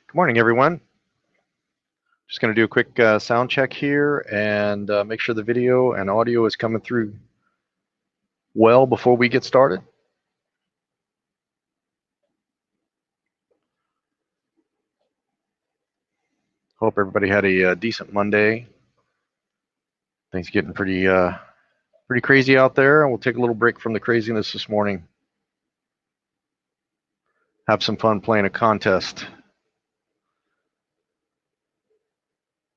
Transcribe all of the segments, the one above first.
Good morning, everyone. Just going to do a quick sound check here and make sure the video and audio is coming through well before we get started. Hope everybody had a decent Monday. Things getting pretty crazy out there. We'll take a little break from the craziness this morning. Have some fun playing a contest.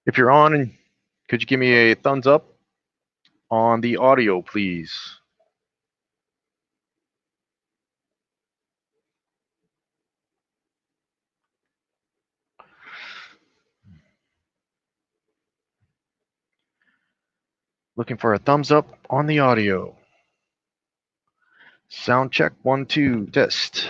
If you're on, could you give me a thumbs up on the audio, please? Looking for a thumbs up on the audio. Sound check, 1, 2, test.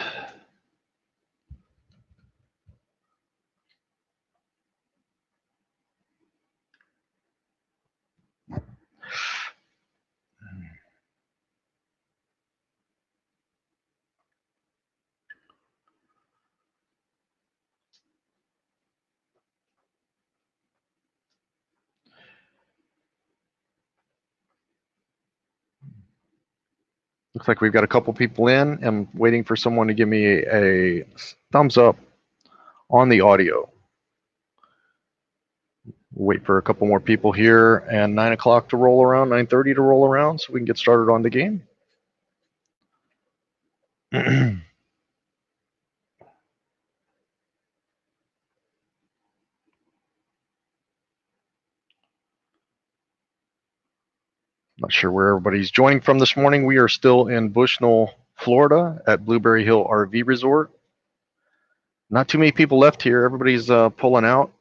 Looks like we've got a couple people in. I'm waiting for someone to give me a thumbs up on the audio. We'll wait for a couple more people here and 9 o'clock to roll around, 9:30 to roll around so we can get started on the game. Not sure where everybody's joining from this morning. We are still in Bushnell, Florida at Blueberry Hill RV Resort. Not too many people left here. Everybody's pulling out,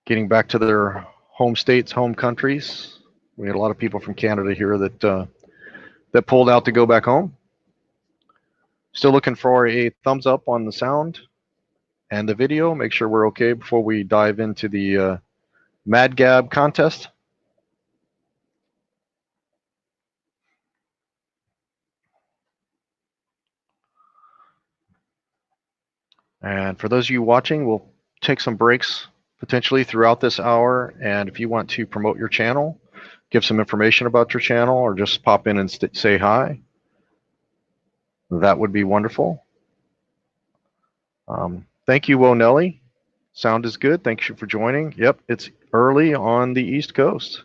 getting back to their home states, home countries. We had a lot of people from Canada here that pulled out to go back home. Still looking for a thumbs up on the sound and the video. Make sure we're okay before we dive into the Mad Gab contest. And for those of you watching, we'll take some breaks potentially throughout this hour. And if you want to promote your channel, give some information about your channel, or just pop in and say hi, that would be wonderful. Thank you, Wonelli. Sound is good. Thank you for joining. Yep, it's early on the East Coast.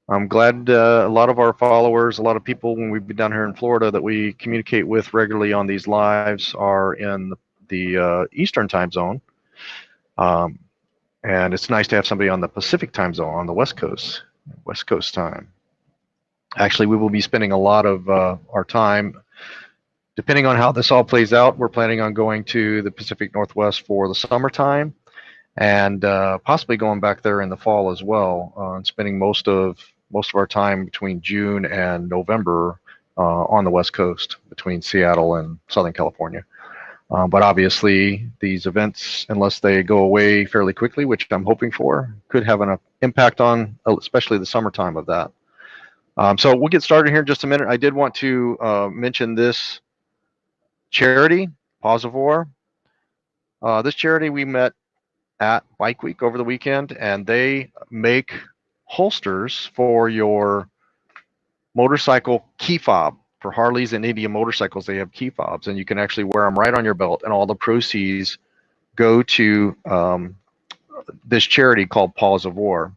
I'm glad a lot of our followers, a lot of people when we've been down here in Florida that we communicate with regularly on these lives are in the Eastern time zone. And it's nice to have somebody on the Pacific time zone, on the West Coast time. Actually, we will be spending a lot of our time, depending on how this all plays out, we're planning on going to the Pacific Northwest for the summertime and possibly going back there in the fall as well, and spending most of our time between June and November on the West Coast between Seattle and Southern California. But obviously, these events, unless they go away fairly quickly, which I'm hoping for, could have an impact on especially the summertime of that. So we'll get started here in just a minute. I did want to mention this charity, Pause of War. This charity we met at Bike Week over the weekend, and they make holsters for your motorcycle key fob. For Harleys and Indian motorcycles, they have key fobs, and you can actually wear them right on your belt, and all the proceeds go to this charity called Paws of War.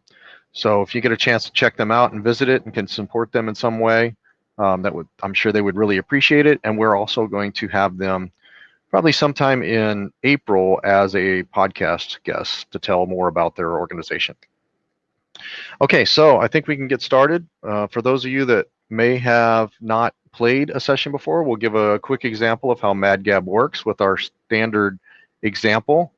So if you get a chance to check them out and visit it and can support them in some way, I'm sure they would really appreciate it. And we're also going to have them probably sometime in April as a podcast guest to tell more about their organization. Okay, so I think we can get started. For those of you that may have not played a session before, we'll give a quick example of how MadGab works with our standard example.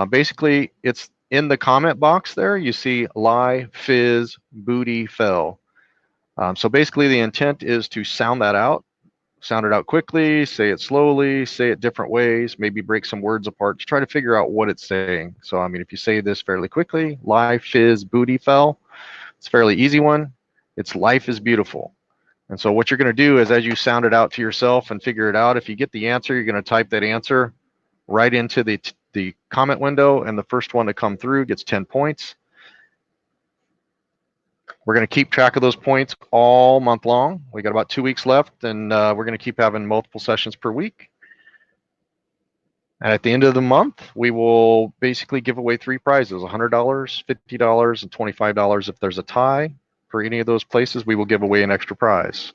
Basically, it's in the comment box there. You see lie, fizz, booty, fell. So basically, the intent is to sound that out. Sound it out quickly, say it slowly, say it different ways, maybe break some words apart to try to figure out what it's saying. So, I mean, if you say this fairly quickly, lie, fizz, booty, fell, it's a fairly easy one. It's life is beautiful. And so what you're going to do is as you sound it out to yourself and figure it out, if you get the answer, you're going to type that answer right into the comment window, and the first one to come through gets 10 points. We're going to keep track of those points all month long. We got about 2 weeks left, and we're going to keep having multiple sessions per week. And at the end of the month, we will basically give away 3 prizes: $100, $50, and $25. If there's a tie for any of those places, we will give away an extra prize.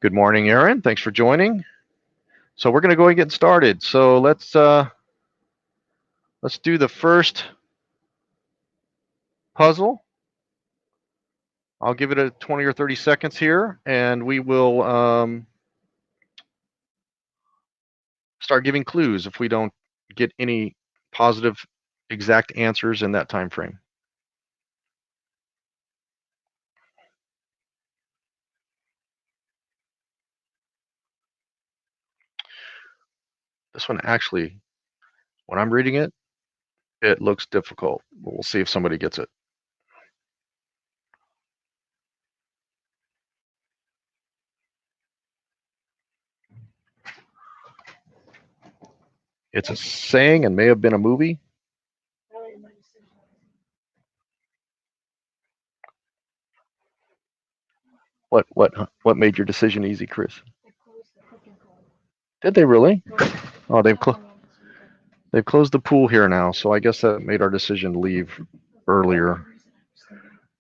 Good morning, Aaron. Thanks for joining. So we're going to go ahead and get started. So let's do the first puzzle. I'll give it a 20 or 30 seconds here, and we will start giving clues if we don't get any positive exact answers in that time frame. This one actually, when I'm reading it, it looks difficult. We'll see if somebody gets it. It's a saying and may have been a movie. What made your decision easy, Chris? Did they really? Oh, they've closed the pool here now, so I guess that made our decision leave earlier.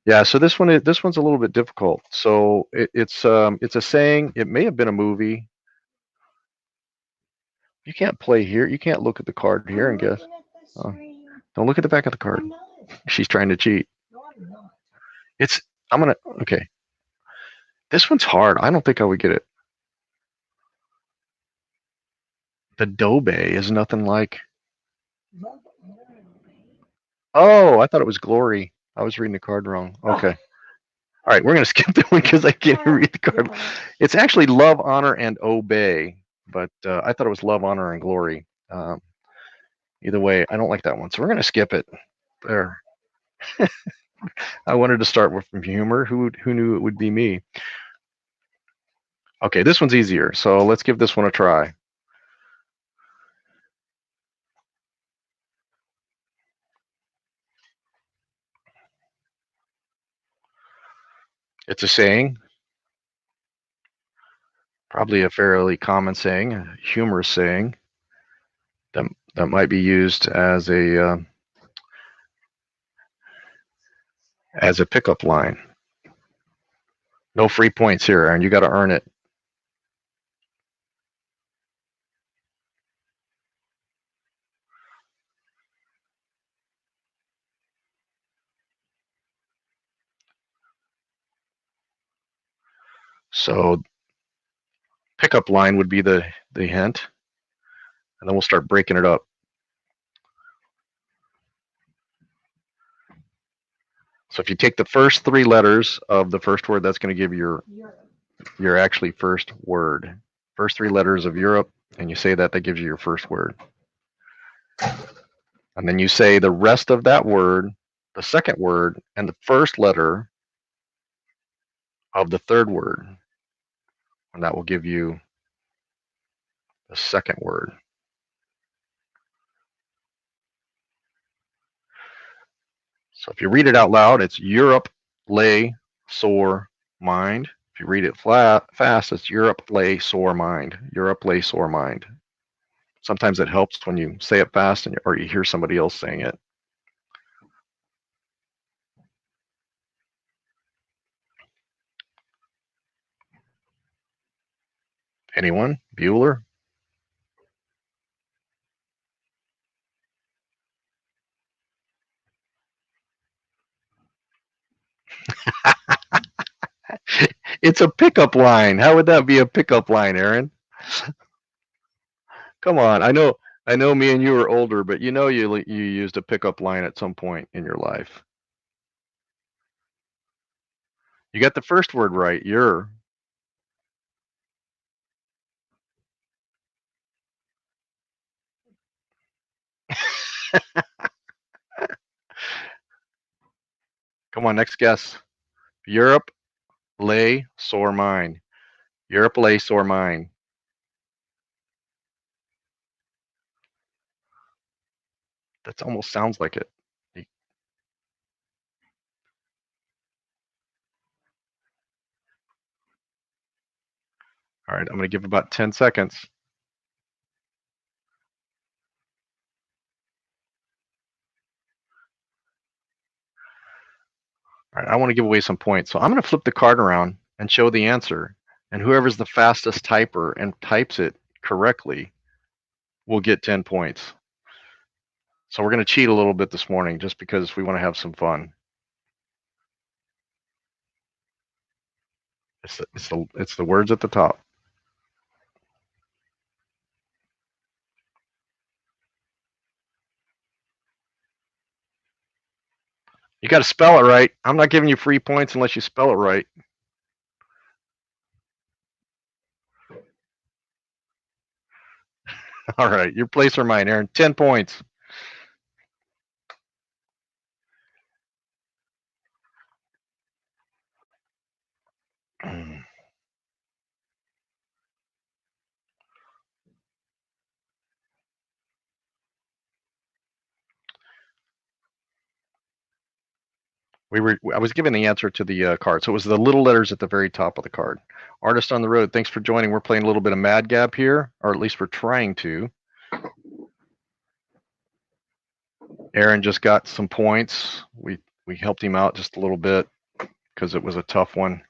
Yeah, so this one's a little bit difficult. So it's a saying. It may have been a movie. You can't play here. You can't look at the card here and guess. Oh, don't look at the back of the card. She's trying to cheat. Okay. This one's hard. I don't think I would get it. The Dobe is nothing like. Oh, I thought it was Glory. I was reading the card wrong. Okay. All right, we're going to skip that one because I can't even read the card. It's actually Love, Honor, and Obey, but I thought it was Love, Honor, and Glory. Either way, I don't like that one, so we're going to skip it. There. I wanted to start with humor. Who knew it would be me? Okay, this one's easier, so let's give this one a try. It's a saying, probably a fairly common saying, a humorous saying that might be used as a pickup line. No free points here, Aaron. You got to earn it. So pickup line would be the hint, and then we'll start breaking it up. So if you take the first 3 letters of the first word, that's going to give your actually first word. First 3 letters of Europe, and you say that gives you your first word. And then you say the rest of that word, the second word, and the first letter of the third word. And that will give you the second word. So if you read it out loud, it's Europe, lay, sore, mind. If you read it fast, it's Europe, lay, sore, mind. Europe, lay, sore, mind. Sometimes it helps when you say it fast or you hear somebody else saying it. Anyone? Bueller? It's a pickup line. How would that be a pickup line, Aaron? Come on. I know me and you are older, but you used a pickup line at some point in your life. You got the first word right. You're. Come on, next guess. Europe, lay, sore, mine. Europe, lay, sore, mine. That almost sounds like it. All right, I'm going to give about 10 seconds. All right, I want to give away some points. So I'm going to flip the card around and show the answer. And whoever's the fastest typer and types it correctly will get 10 points. So we're going to cheat a little bit this morning just because we want to have some fun. It's the words at the top. You got to spell it right. I'm not giving you free points unless you spell it right. All right, your place or mine, Aaron. 10 points. I was giving the answer to the card, so it was the little letters at the very top of the card. Artist on the road, thanks for joining. We're playing a little bit of Mad Gab here, or at least we're trying to. Aaron just got some points. We helped him out just a little bit because it was a tough one.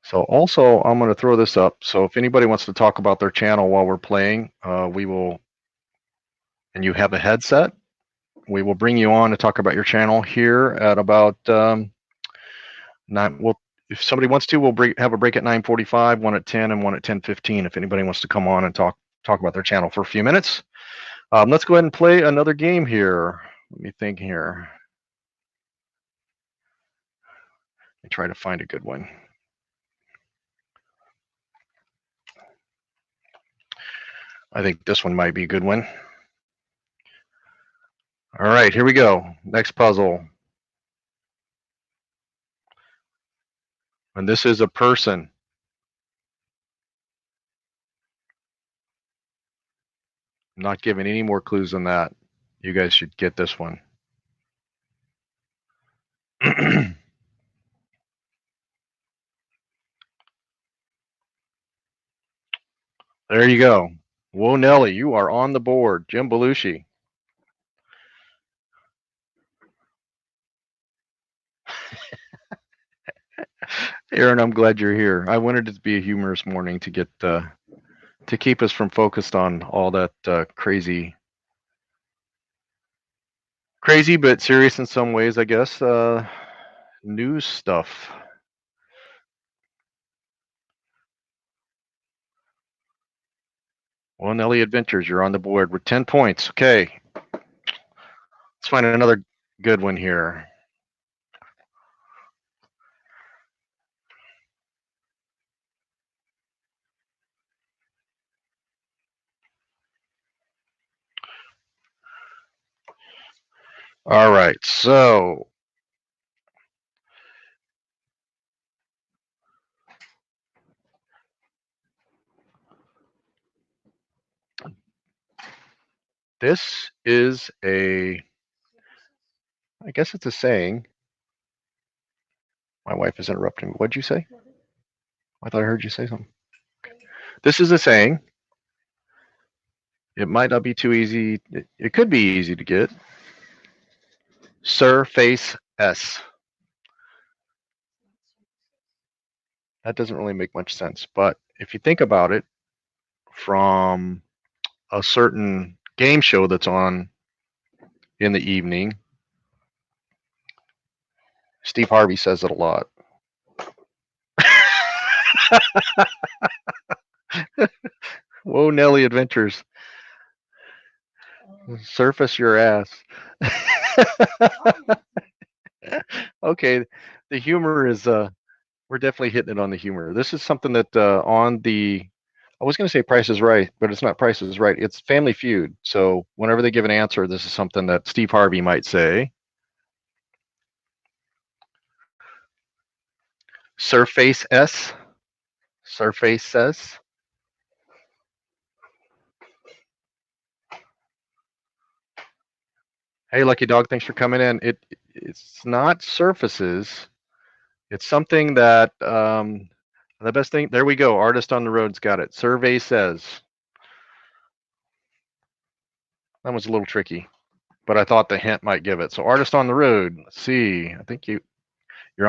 So also, I'm going to throw this up. So if anybody wants to talk about their channel while we're playing, we will, and you have a headset, we will bring you on to talk about your channel here at about 9. Well, if somebody wants to, we'll have a break at 9:45, one at 10, and one at 10:15. If anybody wants to come on and talk about their channel for a few minutes, let's go ahead and play another game here. Let me think here. Let me try to find a good one. I think this one might be a good one. All right, here we go. Next puzzle. And this is a person. I'm not giving any more clues than that. You guys should get this one. There you go. Whoa, Nelly, you are on the board. Jim Belushi. Aaron, I'm glad you're here. I wanted it to be a humorous morning to get to keep us from focused on all that crazy but serious in some ways, I guess. News stuff. Well, Nelly Adventures, you're on the board with 10 points. Okay. Let's find another good one here. All right. So this is I guess it's a saying. My wife is interrupting me. What'd you say? I thought I heard you say something. This is a saying. It might not be too easy. It could be easy to get. Surface S. That doesn't really make much sense. But if you think about it from a certain game show that's on in the evening, Steve Harvey says it a lot. Whoa, Nelly Adventures. Surface your ass. Okay, the humor is we're definitely hitting it on the humor. This is something that on the I was going to say Price is Right, but it's not Price is Right. It's Family Feud. So whenever they give an answer, this is something that Steve Harvey might say. Surface S. Surface S. Hey, Lucky Dog, thanks for coming in. It's not surfaces. It's something that the best thing. There we go. Artist on the road's got it. Survey says that was a little tricky, but I thought the hint might give it. So artist on the road. Let's see. I think you're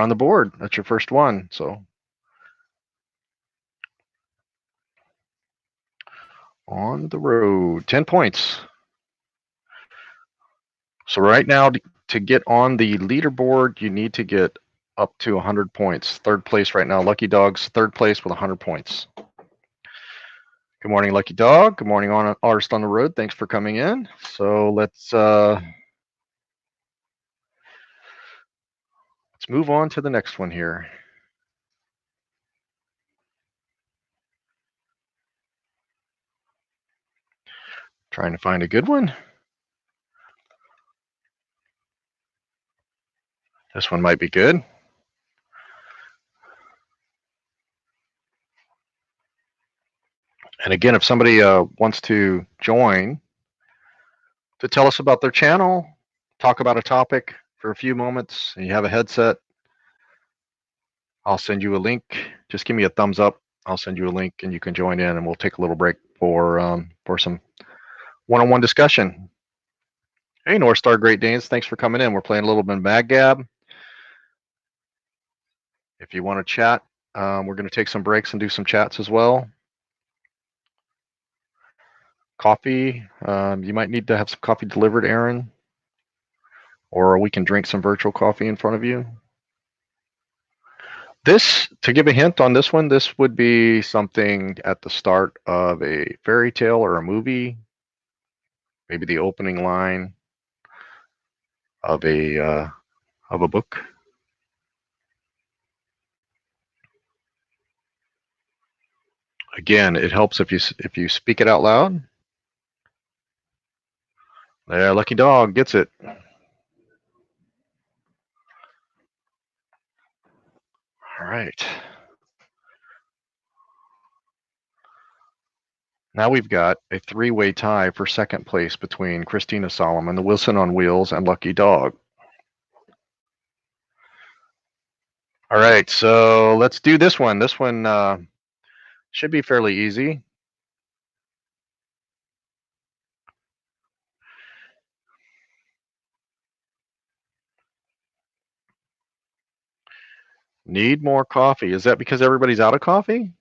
on the board. That's your first one. So on the road, 10 points. So right now, to get on the leaderboard, you need to get up to 100 points. Third place right now. Lucky Dog's third place with 100 points. Good morning, Lucky Dog. Good morning, on Artist on the Road. Thanks for coming in. So let's move on to the next one here. Trying to find a good one. This one might be good. And again, if somebody wants to join to tell us about their channel, talk about a topic for a few moments, and you have a headset, I'll send you a link. Just give me a thumbs up. I'll send you a link, and you can join in, and we'll take a little break for some one-on-one discussion. Hey, North Star Great Danes, thanks for coming in. We're playing a little bit of Mad Gab. If you want to chat, we're going to take some breaks and do some chats as well. Coffee, you might need to have some coffee delivered, Aaron, or we can drink some virtual coffee in front of you. This, to give a hint on this one, this would be something at the start of a fairy tale or a movie, maybe the opening line of a book. Again, it helps if you speak it out loud. Yeah, Lucky Dog gets it. All right. Now we've got a three-way tie for second place between Christina Solomon, the Wilson on Wheels, and Lucky Dog. All right, so let's do this one. This one should be fairly easy. Need more coffee. Is that because everybody's out of coffee?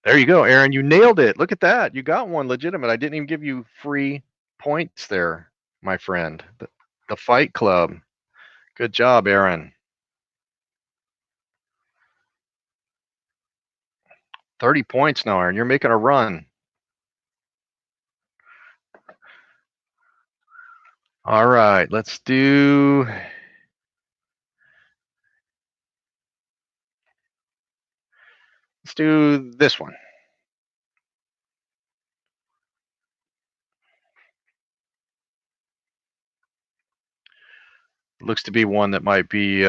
There you go, Aaron. You nailed it. Look at that. You got one legitimate. I didn't even give you free points there, my friend. The Fight Club. Good job, Aaron. 30 points now, Aaron. You're making a run. All right, let's do this one. Looks to be one that might be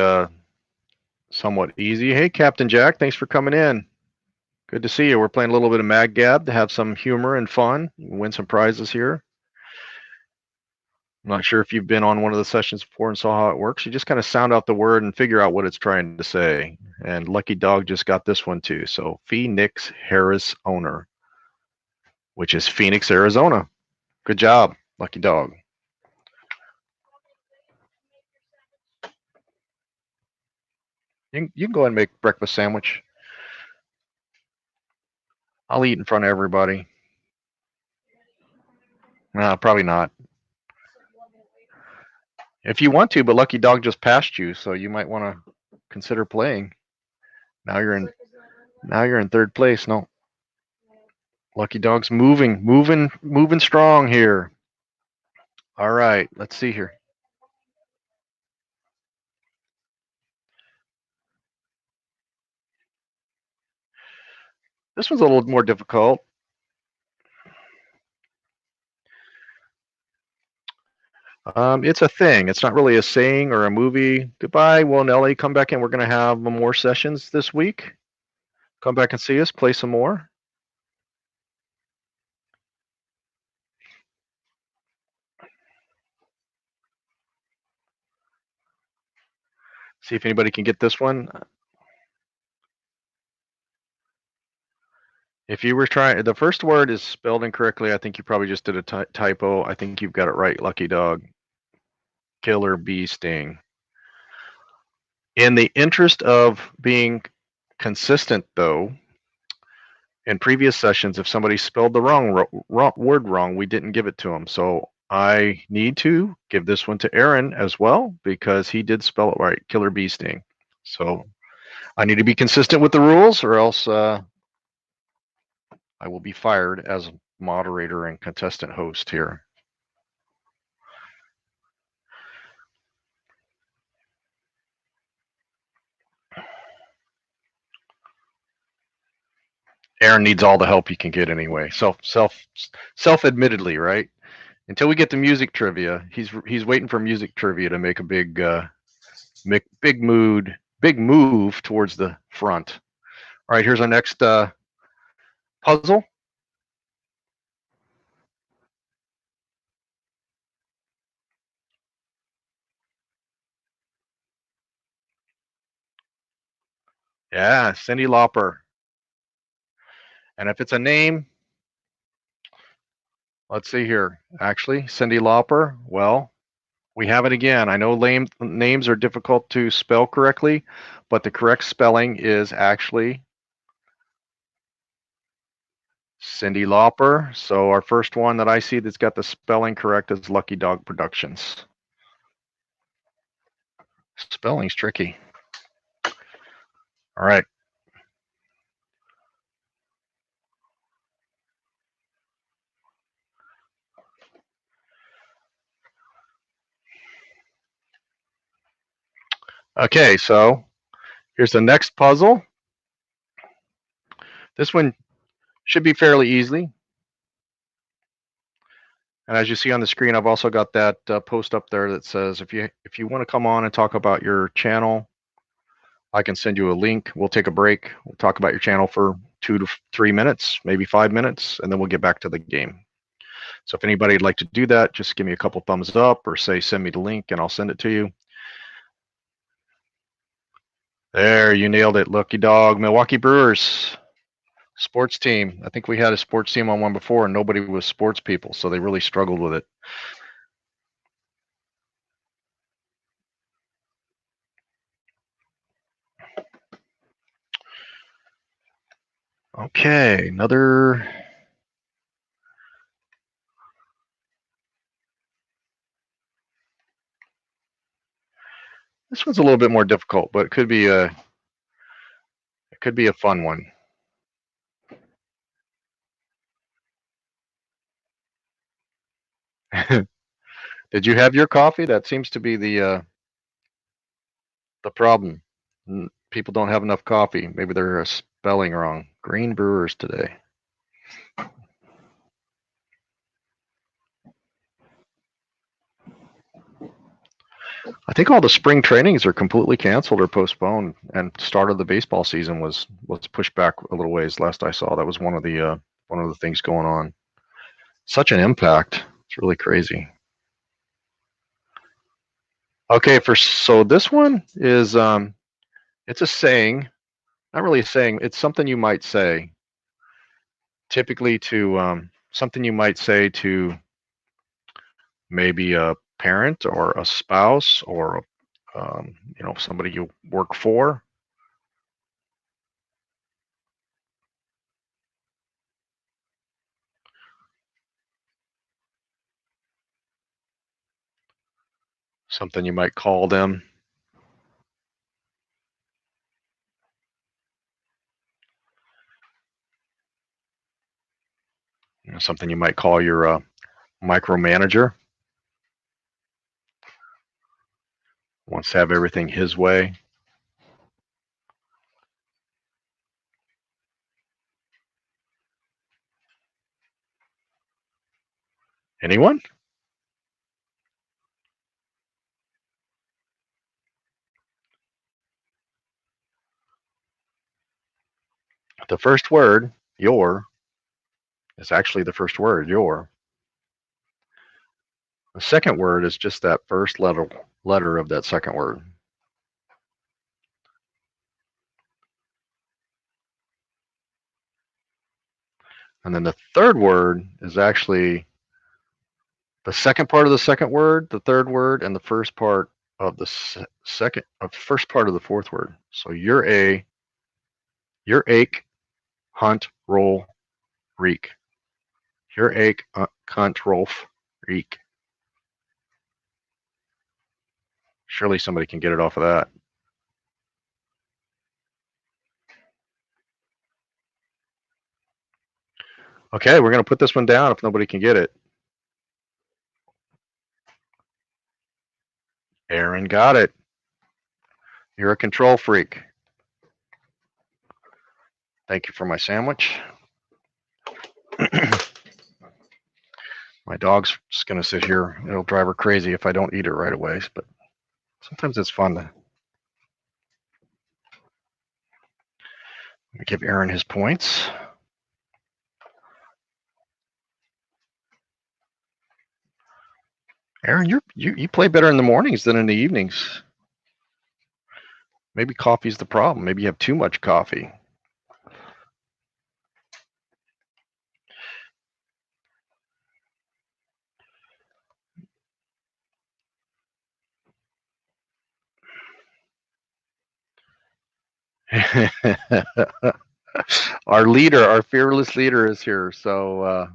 somewhat easy. Hey, Captain Jack, thanks for coming in. Good to see you. We're playing a little bit of Mad Gab to have some humor and fun. You can win some prizes here. I'm not sure if you've been on one of the sessions before and saw how it works. You just kind of sound out the word and figure out what it's trying to say. And Lucky Dog just got this one too. So Phoenix Harris owner, which is Phoenix, Arizona. Good job, Lucky Dog. You can go ahead and make breakfast sandwich. I'll eat in front of everybody. No, probably not. If you want to, but Lucky Dog just passed you, so you might want to consider playing. Now you're in third place. No. Lucky Dog's moving strong here. All right, let's see here. This one's a little more difficult. It's a thing. It's not really a saying or a movie. Goodbye, Will Nelly. Come back in. We're going to have more sessions this week. Come back and see us. Play some more. See if anybody can get this one. If you were trying, the first word is spelled incorrectly. I think you probably just did a typo. I think you've got it right, Lucky Dog. Killer bee sting. In the interest of being consistent, though, in previous sessions, if somebody spelled the wrong word wrong, we didn't give it to them. So I need to give this one to Aaron as well because he did spell it right, killer bee sting. So I need to be consistent with the rules, or else I will be fired as moderator and contestant host here. Aaron needs all the help he can get anyway. Self admittedly, right? Until we get to music trivia, he's waiting for music trivia to make a big move towards the front. All right, here's our next puzzle. Yeah, Cyndi Lauper. And if it's a name, let's see here. Actually, Cyndi Lauper. Well, we have it again. I know names are difficult to spell correctly, but the correct spelling is actually Cyndi Lauper. So our first one that I see that's got the spelling correct is Lucky Dog Productions. Spelling's tricky. All right. Okay, so here's the next puzzle. This one should be fairly easy. And as you see on the screen, I've also got that post up there that says if you want to come on and talk about your channel, I can send you a link. We'll take a break. We'll talk about your channel for 2 to 3 minutes, maybe 5 minutes, and then we'll get back to the game. So if anybody would like to do that, just give me a couple thumbs up or say send me the link and I'll send it to you. There, you nailed it. Lucky Dog. Milwaukee Brewers sports team. I think we had a sports team on one before and nobody was sports people, so they really struggled with it. Okay, another. This one's a little bit more difficult, but it could be a fun one. Did you have your coffee? That seems to be the problem. People don't have enough coffee. Maybe they're spelling wrong. Green Brewers today. I think all the spring trainings are completely canceled or postponed, and start of the baseball season was pushed back a little ways. Last I saw, that was one of the things going on. Such an impact. It's really crazy. Okay, so this one is it's a saying, not really a saying. It's something you might say, typically to something you might say to maybe a parent or a spouse or somebody you work for. Something you might call them. Something you might call your micromanager. Wants to have everything his way. Anyone? The first word, your, is actually the first word, your. The second word is just that first letter of that second word. And then the third word is actually the second part of the second word, the third word, and the first part of the first part of the fourth word. So you're ache, hunt, roll, reek. Your ache, hunt, roll, reek. Surely somebody can get it off of that. Okay, we're going to put this one down if nobody can get it. Aaron got it. You're a control freak. Thank you for my sandwich. My dog's just going to sit here. It'll drive her crazy if I don't eat it right away, but sometimes it's fun to give Aaron his points. Aaron, you play better in the mornings than in the evenings. Maybe coffee's the problem. Maybe you have too much coffee. Our leader, our fearless leader is here. So,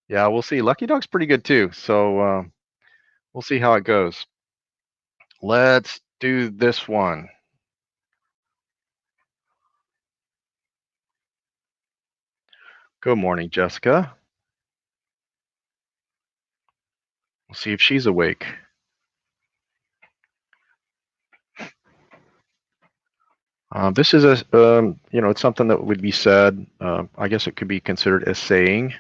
yeah, we'll see. Lucky Dog's pretty good too. So, we'll see how it goes. Let's do this one. Good morning, Jessica. We'll see if she's awake. This is it's something that would be said. I guess it could be considered a saying.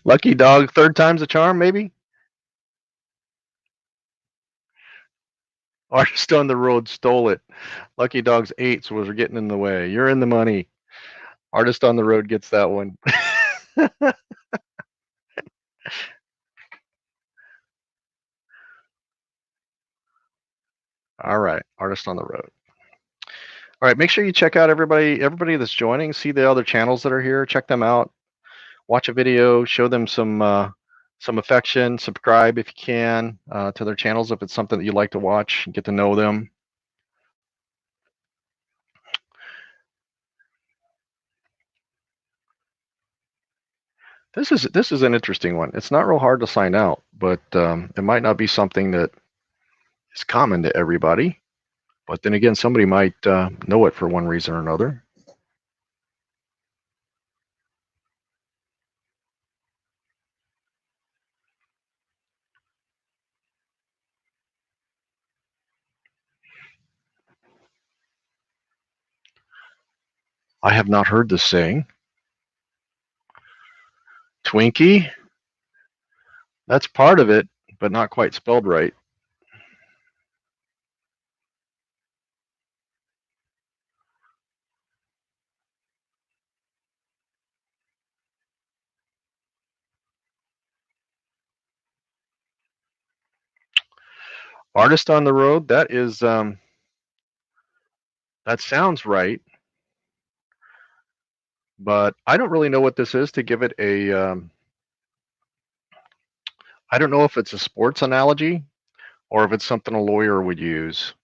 Lucky Dog, third time's a charm, maybe? Artist on the road stole it. Lucky Dog's eights was getting in the way. You're in the money. Artist on the road gets that one. All right, Artist on the road. All right, make sure you check out everybody that's joining. See the other channels that are here. Check them out. Watch a video. Show them some affection. Subscribe if you can to their channels if it's something that you like to watch and get to know them. This is an interesting one. It's not real hard to sign out, but it might not be something that is common to everybody. But then again, somebody might know it for one reason or another. I have not heard this saying. Twinkie? That's part of it, but not quite spelled right. Artist on the road, that is that sounds right, but I don't really know what this is to give it a I don't know if it's a sports analogy or if it's something a lawyer would use.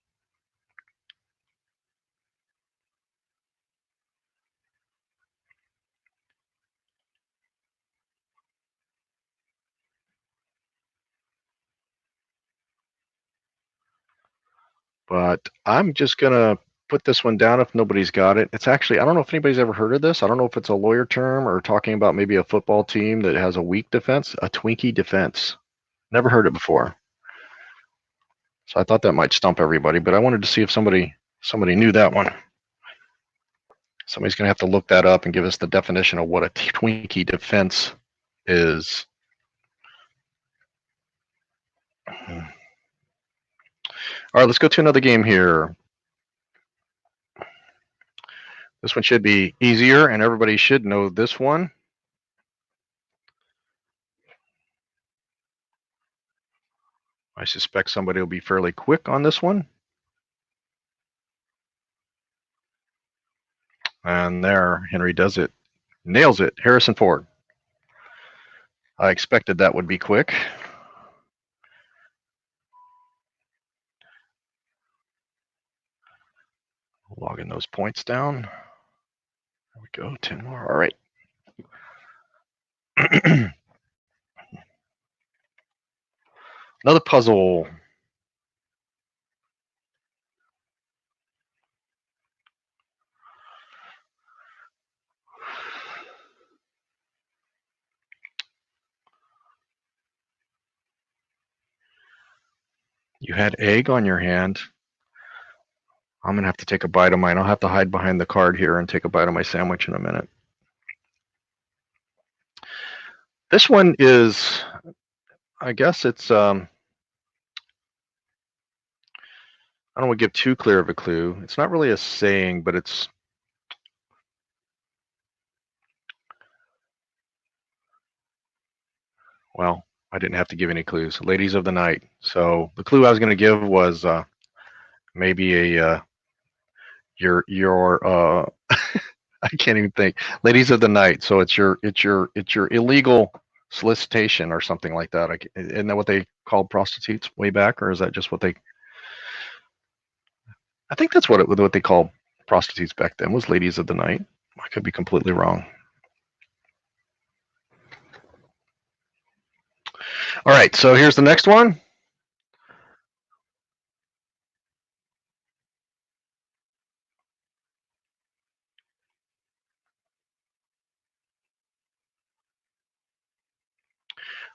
But I'm just gonna put this one down if nobody's got it. It's actually, I don't know if anybody's ever heard of this. I don't know if it's a lawyer term or talking about maybe a football team that has a weak defense, a Twinkie defense. Never heard it before. So I thought that might stump everybody, but I wanted to see if somebody knew that one. Somebody's going to have to look that up and give us the definition of what a Twinkie defense is. All right, let's go to another game here. This one should be easier, and everybody should know this one. I suspect somebody will be fairly quick on this one. And there, Henry does it. Nails it. Harrison Ford. I expected that would be quick. Logging those points down. There we go. 10 more. All right. Another puzzle. You had egg on your hand. I'm going to have to take a bite of mine. I'll have to hide behind the card here and take a bite of my sandwich in a minute. This one is, I guess it's, I don't want to give too clear of a clue. It's not really a saying, but it's, well, I didn't have to give any clues. Ladies of the night. So the clue I was going to give was maybe a your I can't even think. Ladies of the night. So it's your illegal solicitation or something like that. Isn't that what they called prostitutes way back, or is that just what they? I think that's what they called prostitutes back then, was ladies of the night. I could be completely wrong. All right, so here's the next one.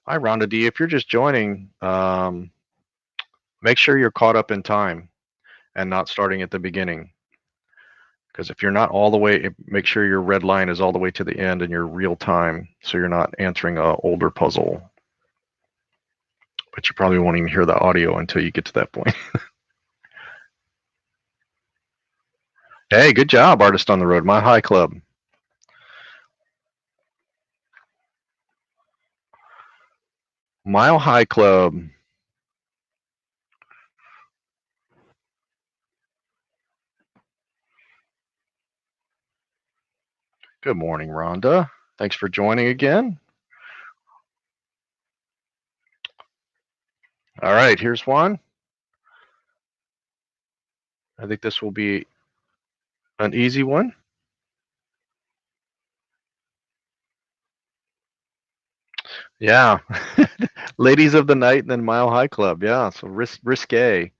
Hi, Rhonda D. If you're just joining, make sure you're caught up in time and not starting at the beginning. Because if you're not all the way, make sure your red line is all the way to the end and you're real time, so you're not answering an older puzzle. But you probably won't even hear the audio until you get to that point. Hey, good job, Artist on the Road, Mile High Club. Mile High Club. Good morning, Rhonda. Thanks for joining again. All right, here's one. I think this will be an easy one. Yeah. Ladies of the Night and then Mile High Club. Yeah, so risque.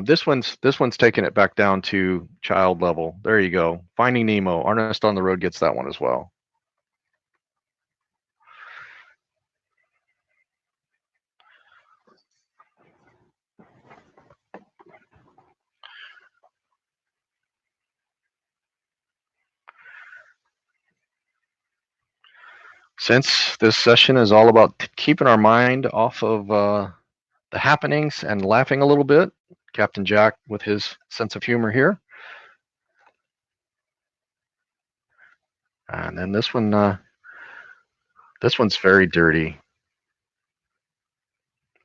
This one's taking it back down to child level. There you go. Finding Nemo. Artist on the Road gets that one as well. Since this session is all about keeping our mind off of the happenings and laughing a little bit, Captain Jack with his sense of humor here. And then this one's very dirty,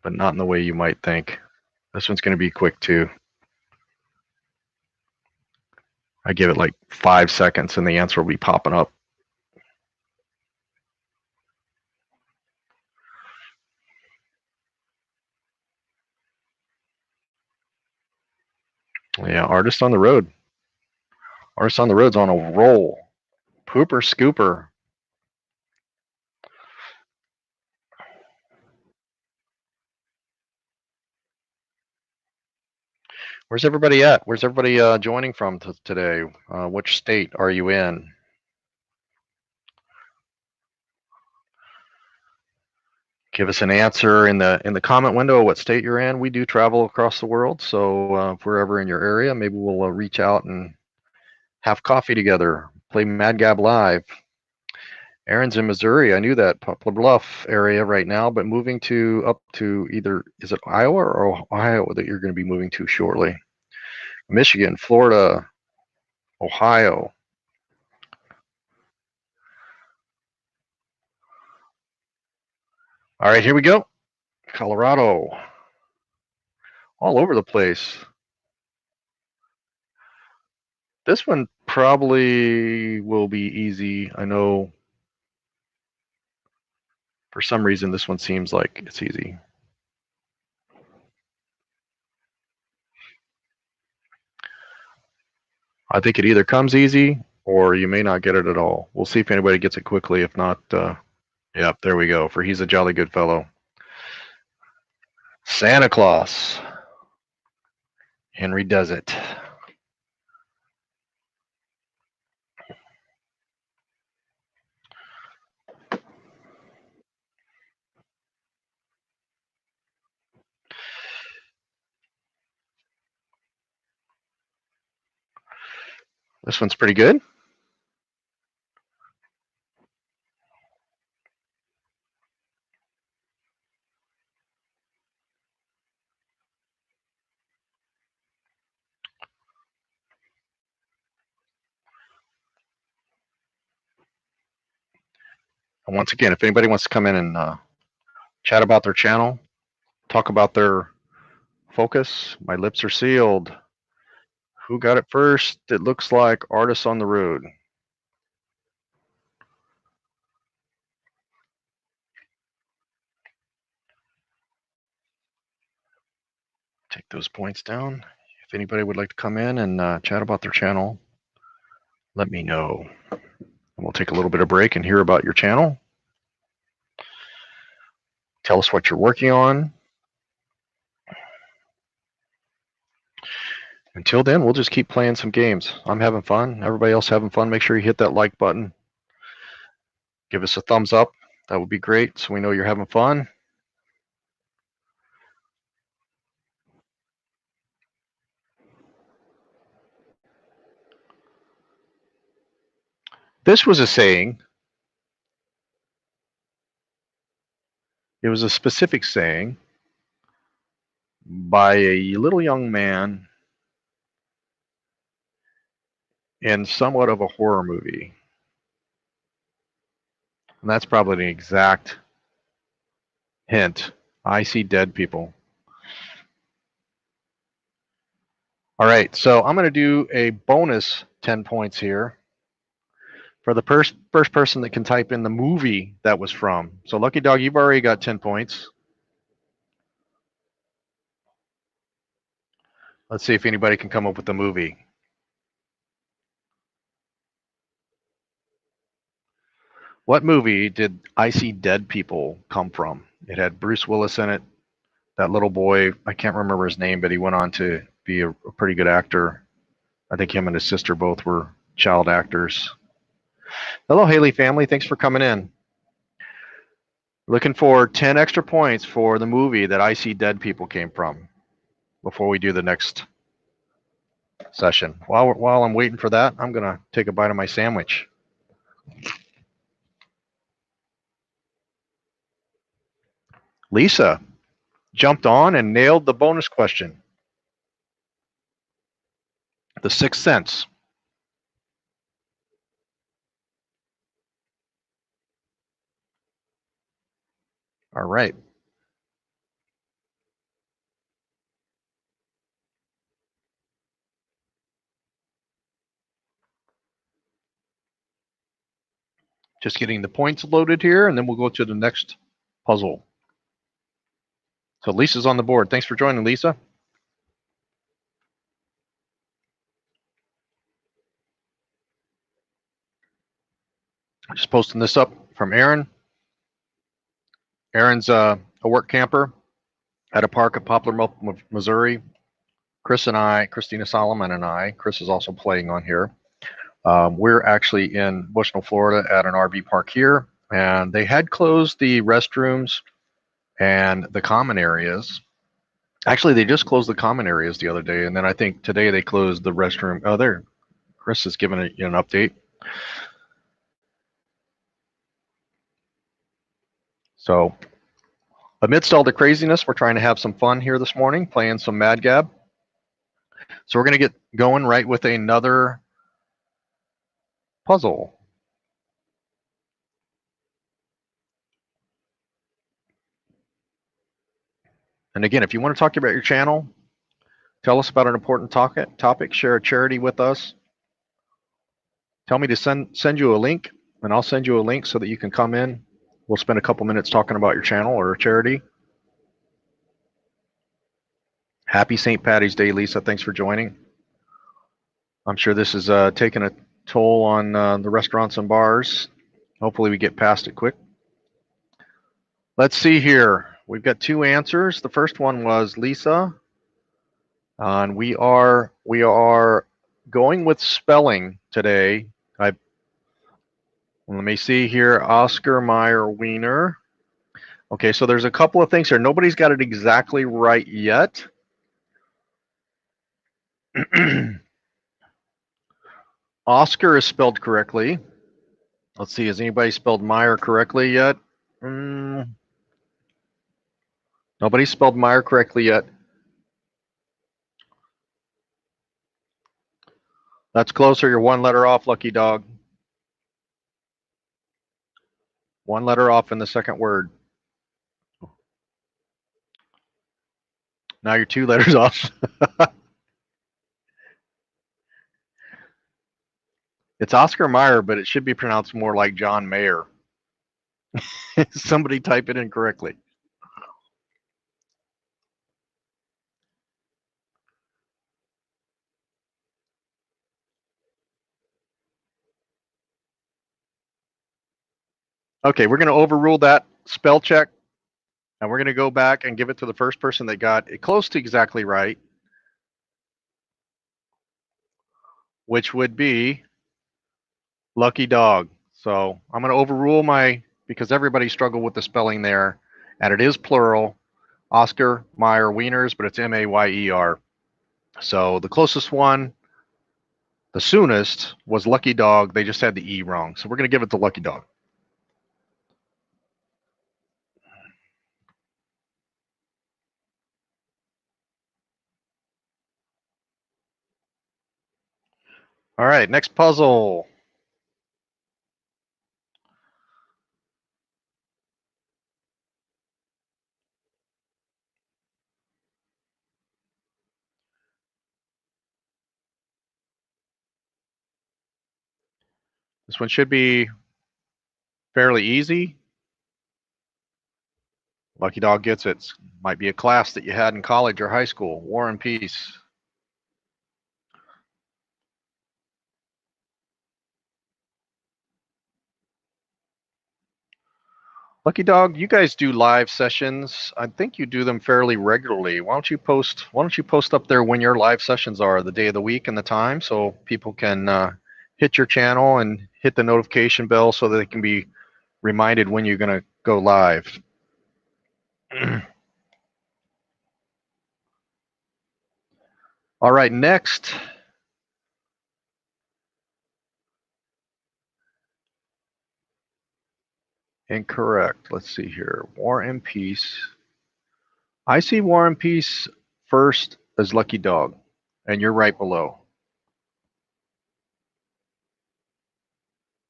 but not in the way you might think. This one's going to be quick too. I give it like 5 seconds and the answer will be popping up. Yeah, Artist on the Road. Artist on the Road's on a roll. Pooper scooper. Where's everybody at? Where's everybody joining from today? Which state are you in? Give us an answer in the comment window what state you're in. We do travel across the world, so if we're ever in your area, maybe we'll reach out and have coffee together, play Mad Gab live. Aaron's in Missouri. I knew that Poplar Bluff area right now, but moving to up to either, is it Iowa or Ohio that you're going to be moving to shortly? Michigan, Florida, Ohio. All right, here we go. Colorado, all over the place. This one probably will be easy. I know for some reason this one seems like it's easy. I think it either comes easy or you may not get it at all. We'll see if anybody gets it quickly. If not, yep, there we go. For he's a jolly good fellow. Santa Claus. Henry does it. This one's pretty good. And once again, if anybody wants to come in and chat about their channel, talk about their focus, my lips are sealed. Who got it first? It looks like Artists on the Road. Take those points down. If anybody would like to come in and chat about their channel, let me know. And we'll take a little bit of break and hear about your channel. Tell us what you're working on. Until then, we'll just keep playing some games. I'm having fun. Everybody else having fun. Make sure you hit that like button. Give us a thumbs up. That would be great so we know you're having fun. This was a saying. It was a specific saying by a little young man in somewhat of a horror movie. And that's probably an exact hint. I see dead people. All right, so I'm going to do a bonus 10 points here for the first person that can type in the movie that was from. So Lucky Dog, you've already got 10 points. Let's see if anybody can come up with the movie. What movie did I See Dead People come from? It had Bruce Willis in it. That little boy, I can't remember his name, but he went on to be a pretty good actor. I think him and his sister both were child actors. Hello, Haley family. Thanks for coming in. Looking for 10 extra points for the movie that I See Dead People came from before we do the next session. While I'm waiting for that, I'm going to take a bite of my sandwich. Lisa jumped on and nailed the bonus question. The Sixth Sense. All right. Just getting the points loaded here, and then we'll go to the next puzzle. So Lisa's on the board. Thanks for joining, Lisa. Just posting this up from Aaron. Aaron's a work camper at a park at Poplar, Missouri. Chris and I, Christina Solomon and I, Chris is also playing on here. We're actually in Bushnell, Florida at an RV park here, and they had closed the restrooms and the common areas. Actually, they just closed the common areas the other day, and then I think today they closed the restroom. Oh, there, Chris is giving you an update. So amidst all the craziness, we're trying to have some fun here this morning, playing some Mad Gab. So we're going to get going right with another puzzle. And again, if you want to talk about your channel, tell us about an important topic, share a charity with us. Tell me to send you a link, and I'll send you a link so that you can come in. We'll spend a couple minutes talking about your channel or a charity. Happy St. Patty's Day, Lisa. Thanks for joining. I'm sure this is taking a toll on the restaurants and bars. Hopefully we get past it quick. Let's see here. We've got two answers. The first one was Lisa. And we are going with spelling today. Let me see here. Oscar Mayer Wiener. Okay, so there's a couple of things here. Nobody's got it exactly right yet. Oscar is spelled correctly. Let's see, has anybody spelled Meyer correctly yet? Nobody spelled Meyer correctly yet. That's closer. You're one letter off, lucky dog. One letter off in the second word. Now you're two letters off. It's Oscar Mayer, but it should be pronounced more like John Mayer. Somebody type it in correctly. Okay, we're going to overrule that spell check, and we're going to go back and give it to the first person that got it close to exactly right, which would be Lucky Dog. So I'm going to overrule because everybody struggled with the spelling there, and it is plural, Oscar Mayer Wieners, but it's M-A-Y-E-R. So the closest one, the soonest, was Lucky Dog. They just had the E wrong. So we're going to give it to Lucky Dog. All right, next puzzle. This one should be fairly easy. Lucky Dog gets it. Might be a class that you had in college or high school. War and Peace. Lucky Dog, you guys do live sessions. I think you do them fairly regularly. Why don't you post up there when your live sessions are, the day of the week and the time, so people can hit your channel and hit the notification bell so that they can be reminded when you're going to go live. All right, next. Incorrect. Let's see here. War and Peace. I see War and Peace first as Lucky Dog, and you're right below.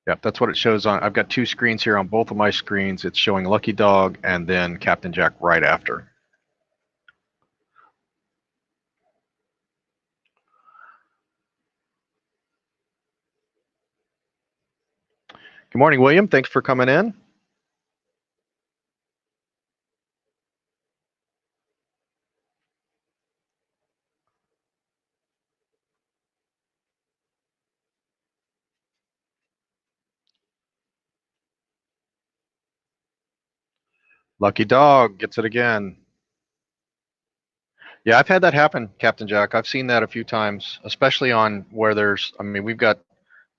Yep, that's what it shows on. I've got two screens here on both of my screens. It's showing Lucky Dog and then Captain Jack right after. Good morning, William. Thanks for coming in. Lucky Dog gets it again. Yeah, I've had that happen, Captain Jack. I've seen that a few times, especially on where there's, I mean, we've got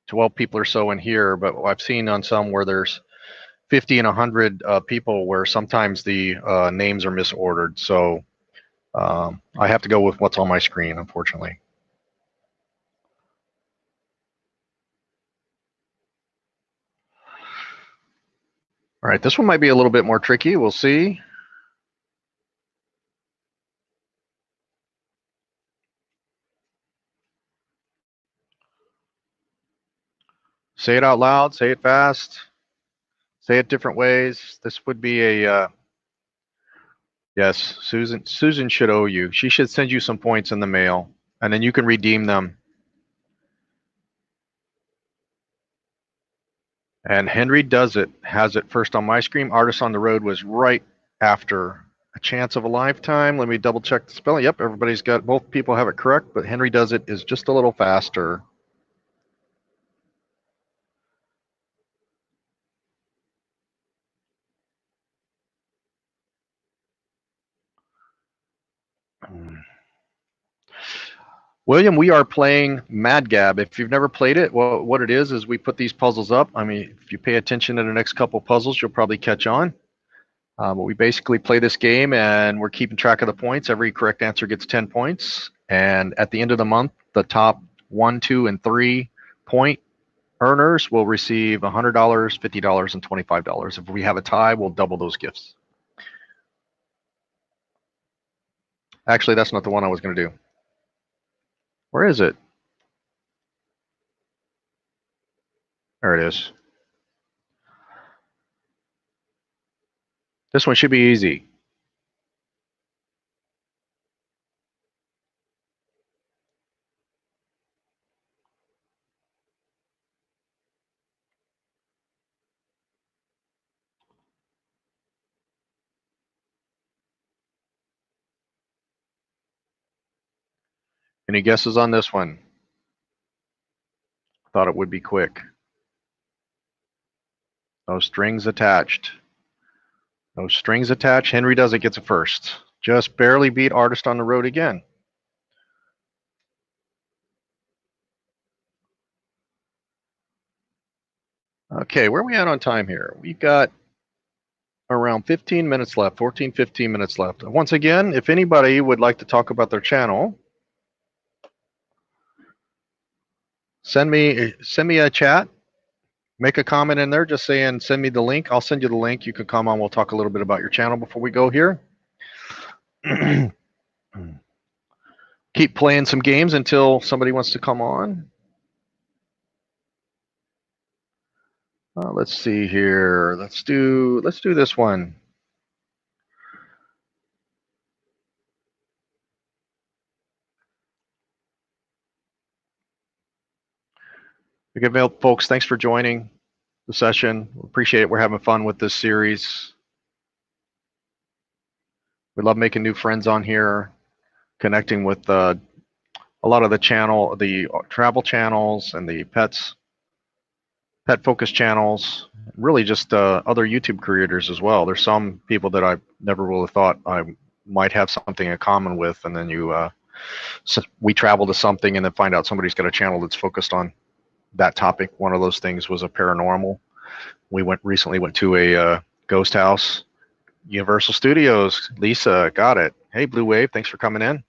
12 people or so in here, but I've seen on some where there's 50 and 100 people where sometimes the names are misordered. So I have to go with what's on my screen, unfortunately. All right, this one might be a little bit more tricky. We'll see. Say it out loud, say it fast, say it different ways. This would be a, yes, Susan should owe you. She should send you some points in the mail, and then you can redeem them. And Henry Does It has it first on my screen. Artist on the Road was right after. A Chance of a Lifetime. Let me double check the spelling. Yep, everybody's got, both people have it correct, but Henry Does It is just a little faster. William, we are playing Mad Gab. If you've never played it, well, what it is we put these puzzles up. I mean, if you pay attention to the next couple puzzles, you'll probably catch on. But we basically play this game and we're keeping track of the points. Every correct answer gets 10 points. And at the end of the month, the top 1, 2, and 3 point earners will receive $100, $50, and $25. If we have a tie, we'll double those gifts. Actually, that's not the one I was going to do. Where is it? There it is. This one should be easy. Any guesses on this one? Thought it would be quick. No strings attached. No strings attached. Henry Does It gets it first. Just barely beat Artist on the Road again. Okay, where are we at on time here? We've got around 15 minutes left, 14, 15 minutes left. Once again, if anybody would like to talk about their channel, send me a chat. Make a comment in there just saying, send me the link. I'll send you the link. You can come on. We'll talk a little bit about your channel before we go here. Keep playing some games until somebody wants to come on. Let's see here. Let's do this one. Okay, folks, thanks for joining the session. We appreciate it. We're having fun with this series. We love making new friends on here, connecting with a lot of the travel channels and the pet focused channels, really just other YouTube creators as well. There's some people that I never really thought I might have something in common with, and then we travel to something and then find out somebody's got a channel that's focused on that topic. One of those things was a paranormal. We recently went to a ghost house. Universal Studios. Lisa, got it. Hey, Blue Wave, thanks for coming in.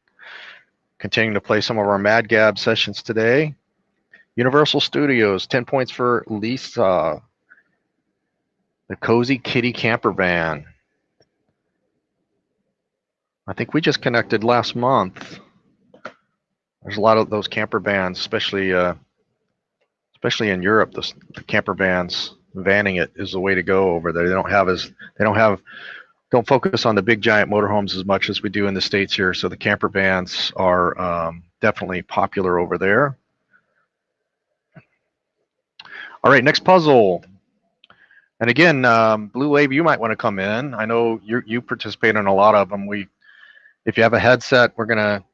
Continuing to play some of our Mad Gab sessions today. Universal Studios, 10 points for Lisa. The Cozy Kitty Camper Van. I think we just connected last month. There's a lot of those camper vans, especially in Europe. The camper vans, vanning it is the way to go over there. Don't focus on the big giant motorhomes as much as we do in the States here. So the camper vans are definitely popular over there. All right, next puzzle. And again, Blue Wave, you might want to come in. I know you participate in a lot of them. If you have a headset, we're gonna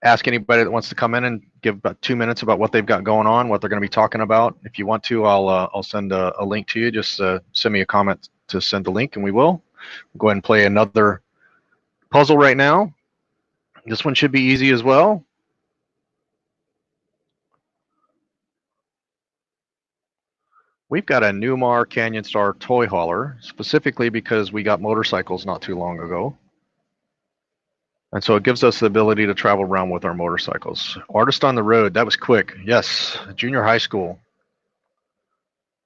ask anybody that wants to come in and give about 2 minutes about what they've got going on, what they're going to be talking about. If you want to, I'll send a link to you. Just send me a comment to send the link, and we will. We'll go ahead and play another puzzle right now. This one should be easy as well. We've got a Newmar Canyon Star toy hauler, specifically because we got motorcycles not too long ago. And so it gives us the ability to travel around with our motorcycles. Artist on the Road, that was quick. Yes, junior high school.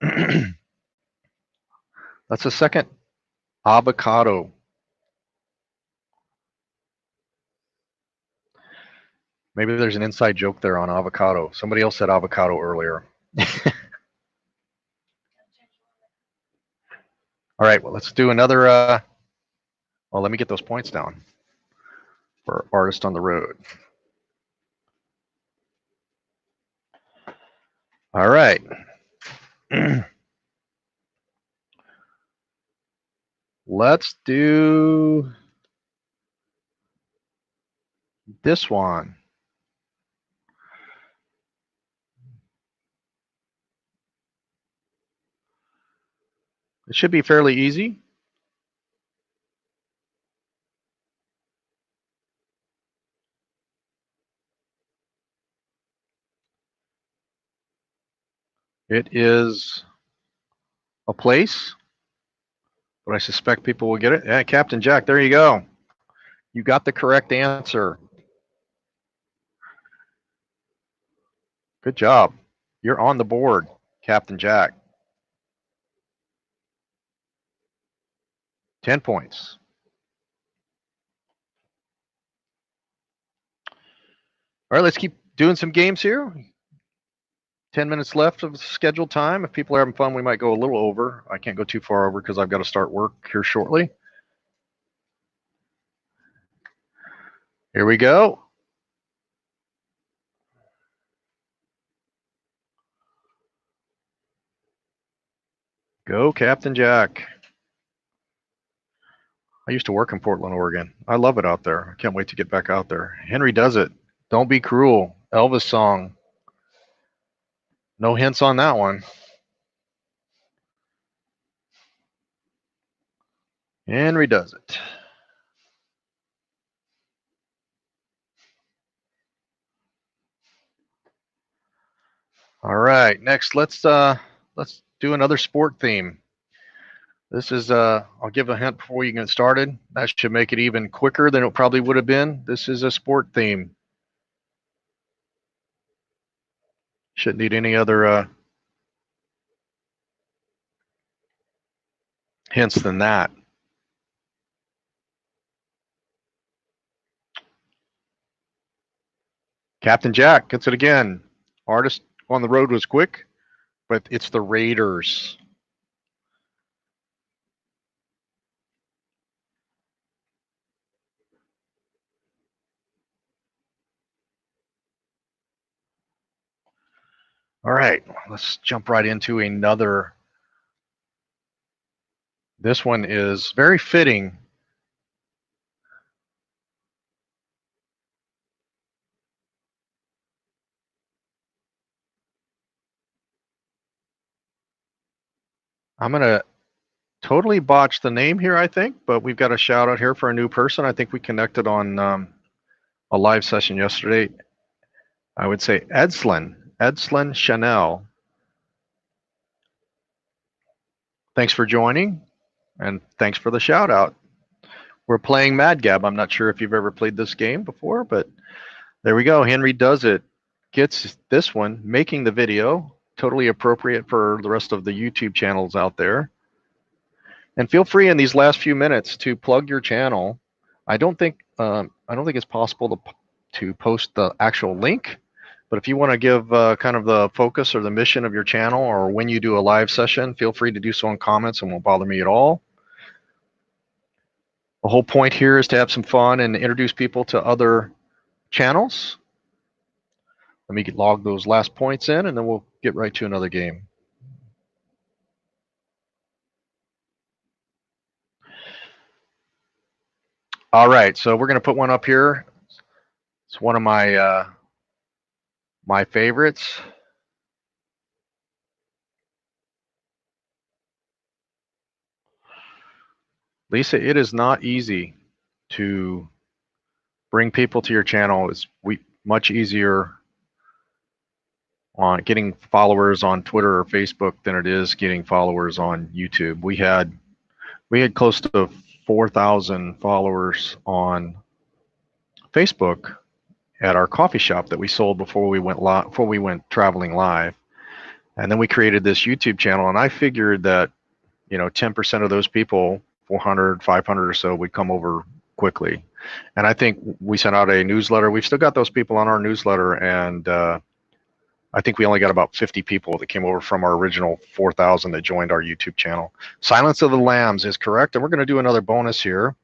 That That's a second. Avocado. Maybe there's an inside joke there on avocado. Somebody else said avocado earlier. All right, well, let's do another. Well, let me get those points down for Artist on the Road. All right. Let's do this one. It should be fairly easy. It is a place, but I suspect people will get it. Yeah, Captain Jack, there you go. You got the correct answer. Good job. You're on the board, Captain Jack. 10 points. All right, let's keep doing some games here. 10 minutes left of scheduled time. If people are having fun, we might go a little over. I can't go too far over because I've got to start work here shortly. Here we go. Go, Captain Jack. I used to work in Portland, Oregon. I love it out there. I can't wait to get back out there. Henry Does It. Don't Be Cruel. Elvis song. No hints on that one. Henry Does It. All right, next let's do another sport theme. This is I'll give a hint before you get started. That should make it even quicker than it probably would have been. This is a sport theme. Shouldn't need any other hints than that. Captain Jack gets it again. Artist on the Road was quick, but it's the Raiders. All right, let's jump right into another. This one is very fitting. I'm going to totally botch the name here, I think, but we've got a shout out here for a new person. I think we connected on a live session yesterday. I would say Edslin Chanel. Thanks for joining, and thanks for the shout out. We're playing Mad Gab. I'm not sure if you've ever played this game before, but there we go. Henry Does It gets this one, making the video, totally appropriate for the rest of the YouTube channels out there. And feel free in these last few minutes to plug your channel. I don't think it's possible to post the actual link, but if you want to give kind of the focus or the mission of your channel, or when you do a live session, feel free to do so in comments and won't bother me at all. The whole point here is to have some fun and introduce people to other channels. Let me log those last points in, and then we'll get right to another game. All right, so we're going to put one up here. It's one of my my favorites. Lisa, it is not easy to bring people to your channel. It's much easier on getting followers on Twitter or Facebook than it is getting followers on YouTube. We had close to 4,000 followers on Facebook at our coffee shop that we sold before we went traveling live, and then we created this YouTube channel. And I figured that 10% of those people, 400, 500 or so, would come over quickly. And I think we sent out a newsletter. We've still got those people on our newsletter, and I think we only got about 50 people that came over from our original 4,000 that joined our YouTube channel. Silence of the Lambs is correct, and we're going to do another bonus here.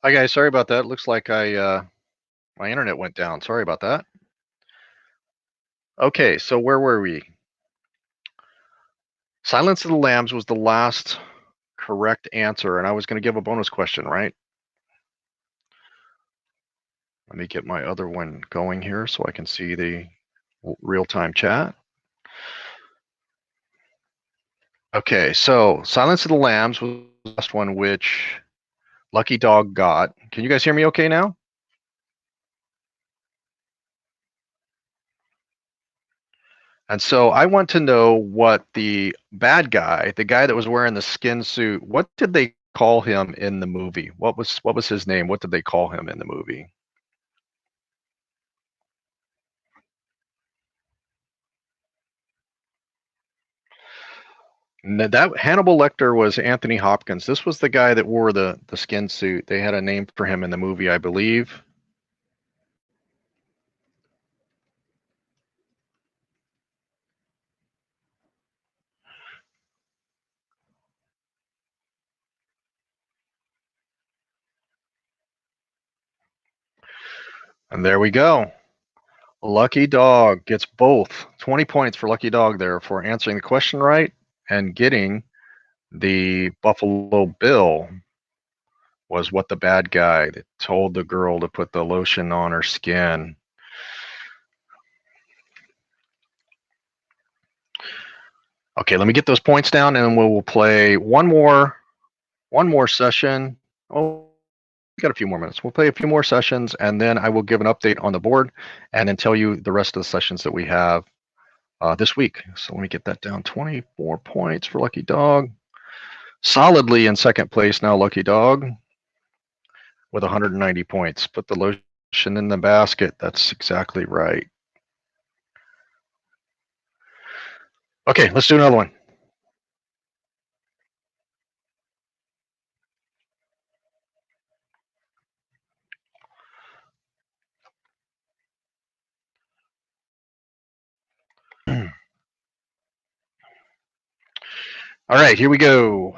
Hi guys, sorry about that. Looks like my internet went down. Sorry about that. Okay, so where were we? Silence of the Lambs was the last correct answer, and I was going to give a bonus question, right? Let me get my other one going here so I can see the real-time chat. Okay, so Silence of the Lambs was the last one, which Lucky Dog got. Can you guys hear me okay now? And so I want to know what the bad guy, the guy that was wearing the skin suit, what did they call him in the movie? What was his name? What did they call him in the movie? That Hannibal Lecter was Anthony Hopkins. This was the guy that wore the skin suit. They had a name for him in the movie, I believe. And there we go. Lucky Dog gets both 20 points for Lucky Dog there for answering the question right and getting the Buffalo Bill was what the bad guy that told the girl to put the lotion on her skin. Okay, let me get those points down and we'll play one more session. Oh, we got a few more minutes. We'll play a few more sessions and then I will give an update on the board and then tell you the rest of the sessions that we have this week. So let me get that down. 24 points for Lucky Dog. Solidly in second place now, Lucky Dog, with 190 points. Put the lotion in the basket. That's exactly right. Okay, let's do another one. All right, here we go.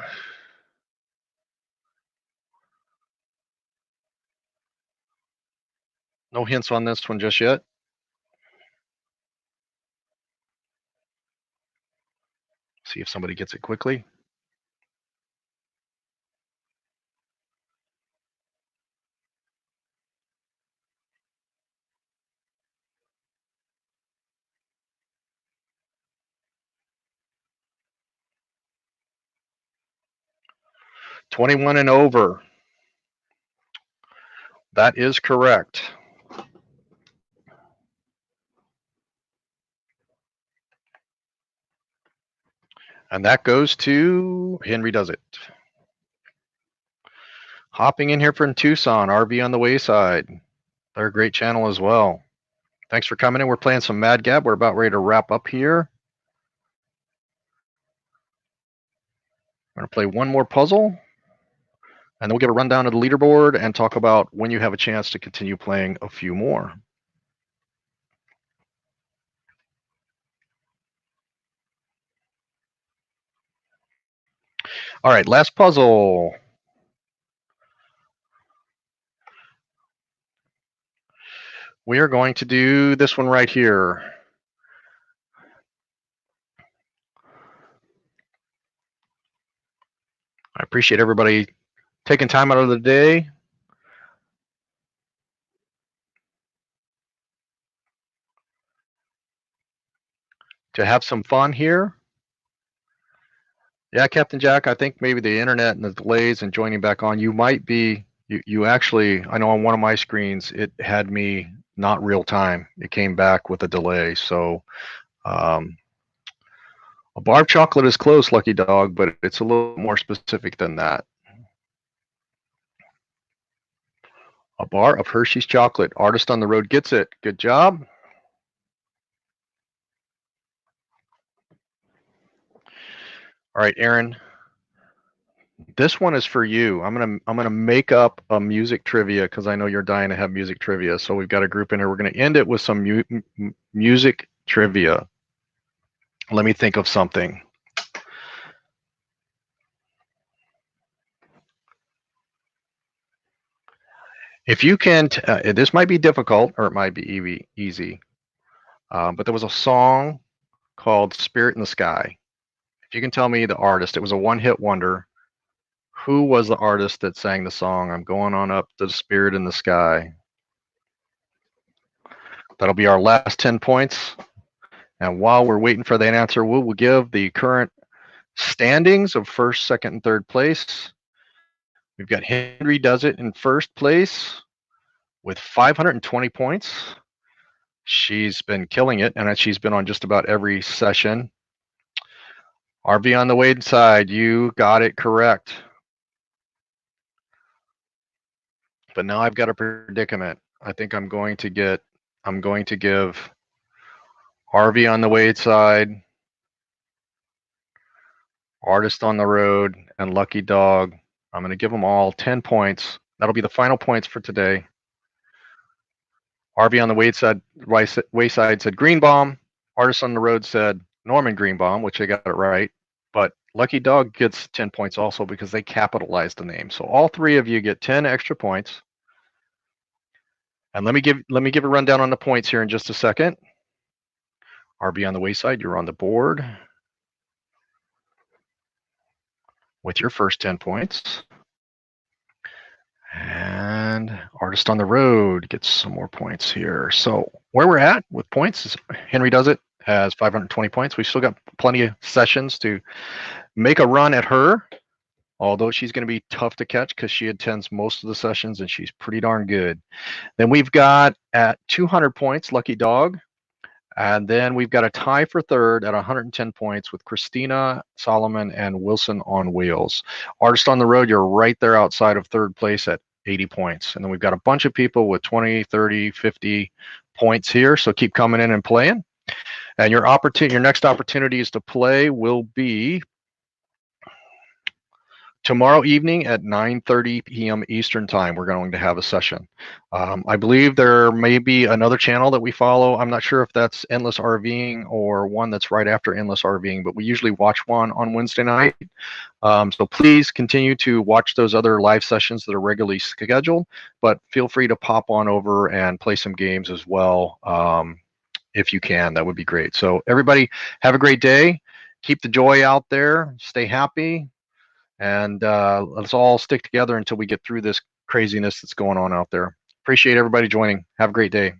No hints on this one just yet. See if somebody gets it quickly. 21 and over. That is correct. And that goes to Henry Does It. Hopping in here from Tucson, RV on the Wayside. They're a great channel as well. Thanks for coming in. We're playing some Mad Gab. We're about ready to wrap up here. I'm going to play one more puzzle, and then we'll give a rundown of the leaderboard and talk about when you have a chance to continue playing a few more. All right, last puzzle. We are going to do this one right here. I appreciate everybody taking time out of the day to have some fun here. Yeah, Captain Jack, I think maybe the internet and the delays and joining back on, you might be, you actually, I know on one of my screens, it had me not real time. It came back with a delay. So a bar of chocolate is close, Lucky Dog, but it's a little more specific than that. A bar of Hershey's chocolate. Artist on the road gets it. Good job. All right, Aaron. This one is for you. I'm gonna make up a music trivia because I know you're dying to have music trivia. So we've got a group in here. We're gonna end it with some music trivia. Let me think of something. If you can, this might be difficult or it might be easy. But there was a song called "Spirit in the Sky." If you can tell me the artist, it was a one-hit wonder. Who was the artist that sang the song, "I'm going on up to the spirit in the sky"? That'll be our last 10 points. And while we're waiting for that answer, we'll give the current standings of first, second, and third place. We've got Henry Does It in first place with 520 points. She's been killing it, and she's been on just about every session. RV on the Wayside, you got it correct. But now I've got a predicament. I think I'm going to give RV on the Wayside, Artist on the Road, and Lucky Dog. I'm going to give them all 10 points. That'll be the final points for today. RV on the Wayside said Greenbaum. Artist on the Road said Norman Greenbaum, which they got it right. But Lucky Dog gets 10 points also because they capitalized the name. So all three of you get 10 extra points. And let me give a rundown on the points here in just a second. RV on the Wayside, you're on the board with your first 10 points. And Artist on the Road gets some more points here. So where we're at with points is Henry Does It has 520 points. We've still got plenty of sessions to make a run at her, although she's going to be tough to catch because she attends most of the sessions and she's pretty darn good. Then we've got at 200 points, Lucky Dog. And then we've got a tie for third at 110 points with Christina Solomon and Wilson on Wheels. Artist on the Road, you're right there outside of third place at 80 points. And then we've got a bunch of people with 20, 30, 50 points here. So keep coming in and playing. And your next opportunities to play will be tomorrow evening at 9:30 p.m. Eastern time. We're going to have a session. I believe there may be another channel that we follow. I'm not sure if that's Endless RVing or one that's right after Endless RVing, but we usually watch one on Wednesday night. So please continue to watch those other live sessions that are regularly scheduled, but feel free to pop on over and play some games as well. If you can, that would be great. So everybody have a great day. Keep the joy out there. Stay happy. And let's all stick together until we get through this craziness that's going on out there. Appreciate everybody joining. Have a great day.